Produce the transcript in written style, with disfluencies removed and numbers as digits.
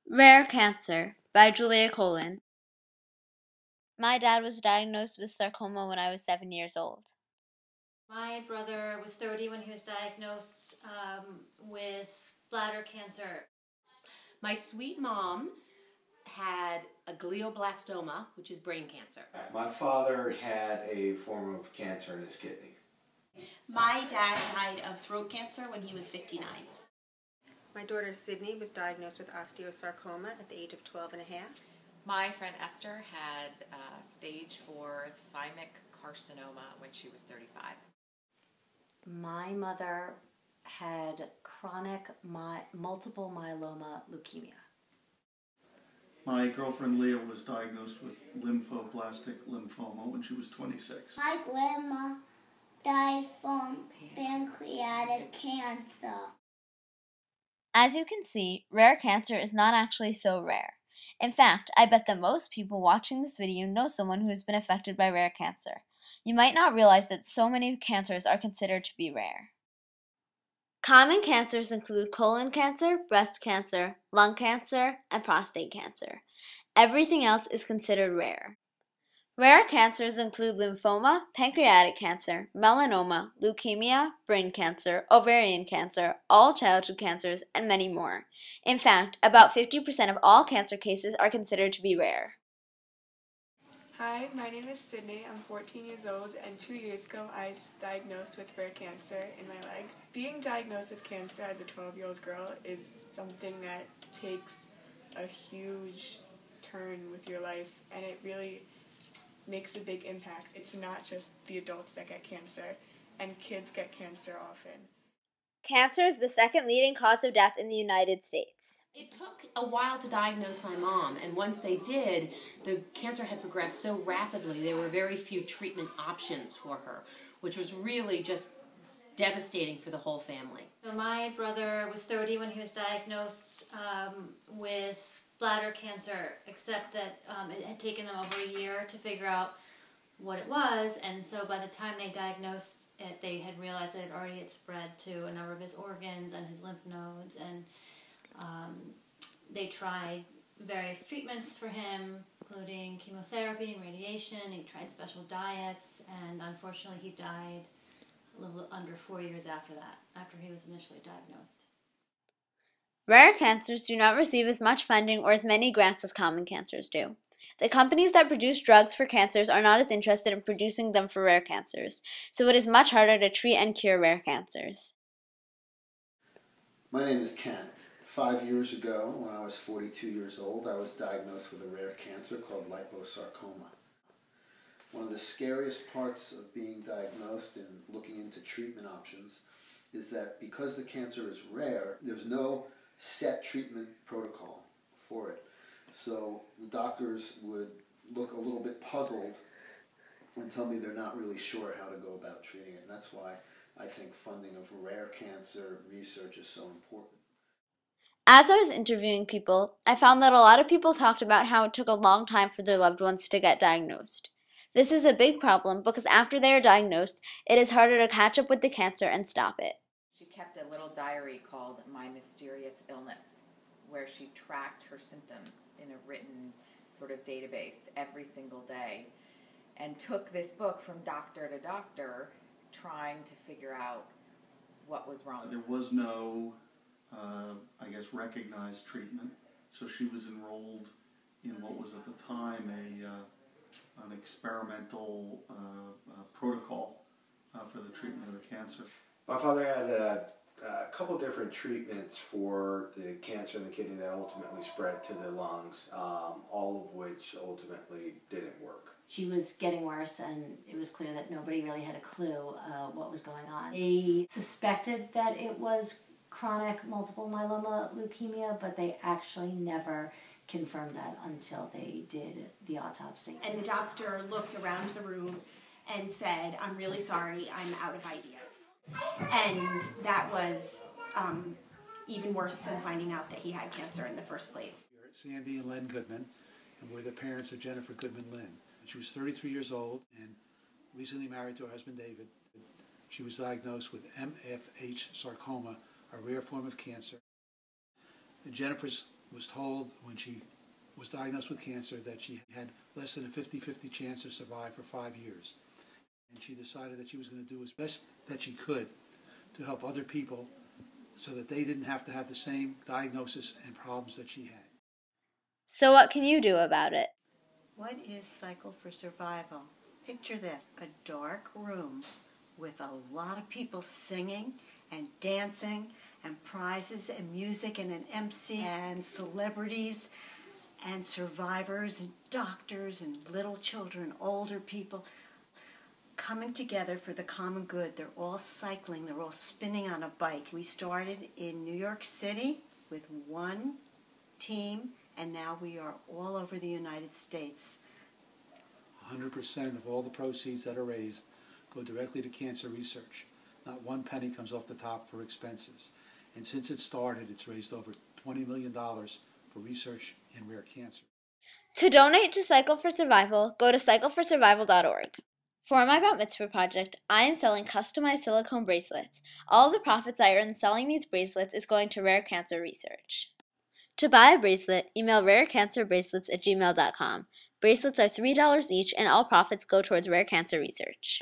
Rare Cancer by Julia Colen. My dad was diagnosed with sarcoma when I was 7 years old. My brother was 30 when he was diagnosed with bladder cancer. My sweet mom had a glioblastoma, which is brain cancer. My father had a form of cancer in his kidneys. My dad died of throat cancer when he was 59. My daughter Sydney was diagnosed with osteosarcoma at the age of 12 and a half. My friend Esther had stage 4 thymic carcinoma when she was 35. My mother had chronic multiple myeloma leukemia. My girlfriend Leah was diagnosed with lymphoblastic lymphoma when she was 26. My grandma died from pancreatic cancer. As you can see, rare cancer is not actually so rare. In fact, I bet that most people watching this video know someone who has been affected by rare cancer. You might not realize that so many cancers are considered to be rare. Common cancers include colon cancer, breast cancer, lung cancer, and prostate cancer. Everything else is considered rare. Rare cancers include lymphoma, pancreatic cancer, melanoma, leukemia, brain cancer, ovarian cancer, all childhood cancers, and many more. In fact, about 50% of all cancer cases are considered to be rare. Hi, my name is Sydney. I'm 14 years old, and 2 years ago I was diagnosed with rare cancer in my leg. Being diagnosed with cancer as a 12-year-old girl is something that takes a huge turn with your life, and it really makes a big impact. It's not just the adults that get cancer, and kids get cancer often. Cancer is the second leading cause of death in the United States. It took a while to diagnose my mom, and once they did, the cancer had progressed so rapidly, there were very few treatment options for her, which was really just devastating for the whole family. So my brother was 30 when he was diagnosed with bladder cancer, except that it had taken them over a year to figure out what it was, and so by the time they diagnosed it, they had realized that it already had spread to a number of his organs and his lymph nodes, and they tried various treatments for him, including chemotherapy and radiation. He tried special diets, and unfortunately he died a little under 4 years after that, after he was initially diagnosed. Rare cancers do not receive as much funding or as many grants as common cancers do. The companies that produce drugs for cancers are not as interested in producing them for rare cancers, so it is much harder to treat and cure rare cancers. My name is Ken. 5 years ago, when I was 42 years old, I was diagnosed with a rare cancer called liposarcoma. One of the scariest parts of being diagnosed and looking into treatment options is that because the cancer is rare, there's no set treatment protocol for it. So the doctors would look a little bit puzzled and tell me they're not really sure how to go about treating it. And that's why I think funding of rare cancer research is so important. As I was interviewing people, I found that a lot of people talked about how it took a long time for their loved ones to get diagnosed. This is a big problem because after they are diagnosed, it is harder to catch up with the cancer and stop it. She kept a little diary called My Mysterious Illness, where she tracked her symptoms in a written sort of database every single day, and took this book from doctor to doctor trying to figure out what was wrong. There was no, recognized treatment, so she was enrolled in what was at the time an experimental protocol for the treatment of the cancer. My father had a couple different treatments for the cancer in the kidney that ultimately spread to the lungs, all of which ultimately didn't work. She was getting worse, and it was clear that nobody really had a clue what was going on. They suspected that it was chronic multiple myeloma leukemia, but they actually never confirmed that until they did the autopsy. And the doctor looked around the room and said, "I'm really sorry, I'm out of ideas." And that was even worse than finding out that he had cancer in the first place. Sandy and Len Goodman, and we're the parents of Jennifer Goodman-Lynn. She was 33 years old and recently married to her husband David. She was diagnosed with MFH sarcoma, a rare form of cancer. And Jennifer's was told when she was diagnosed with cancer that she had less than a 50-50 chance to survive for 5 years. And she decided that she was going to do as best that she could to help other people so that they didn't have to have the same diagnosis and problems that she had. So what can you do about it? What is Cycle for Survival? Picture this, a dark room with a lot of people singing and dancing and prizes and music and an MC and celebrities and survivors and doctors and little children, older people coming together for the common good. They're all cycling, they're all spinning on a bike. We started in New York City with one team, and now we are all over the United States. 100% of all the proceeds that are raised go directly to cancer research. Not one penny comes off the top for expenses. And since it started, it's raised over $20 million for research in rare cancer. To donate to Cycle for Survival, go to cycleforsurvival.org. For my Bat Mitzvah project, I am selling customized silicone bracelets. All of the profits I earn selling these bracelets is going to rare cancer research. To buy a bracelet, email rarecancerbracelets@gmail.com. Bracelets are $3 each, and all profits go towards rare cancer research.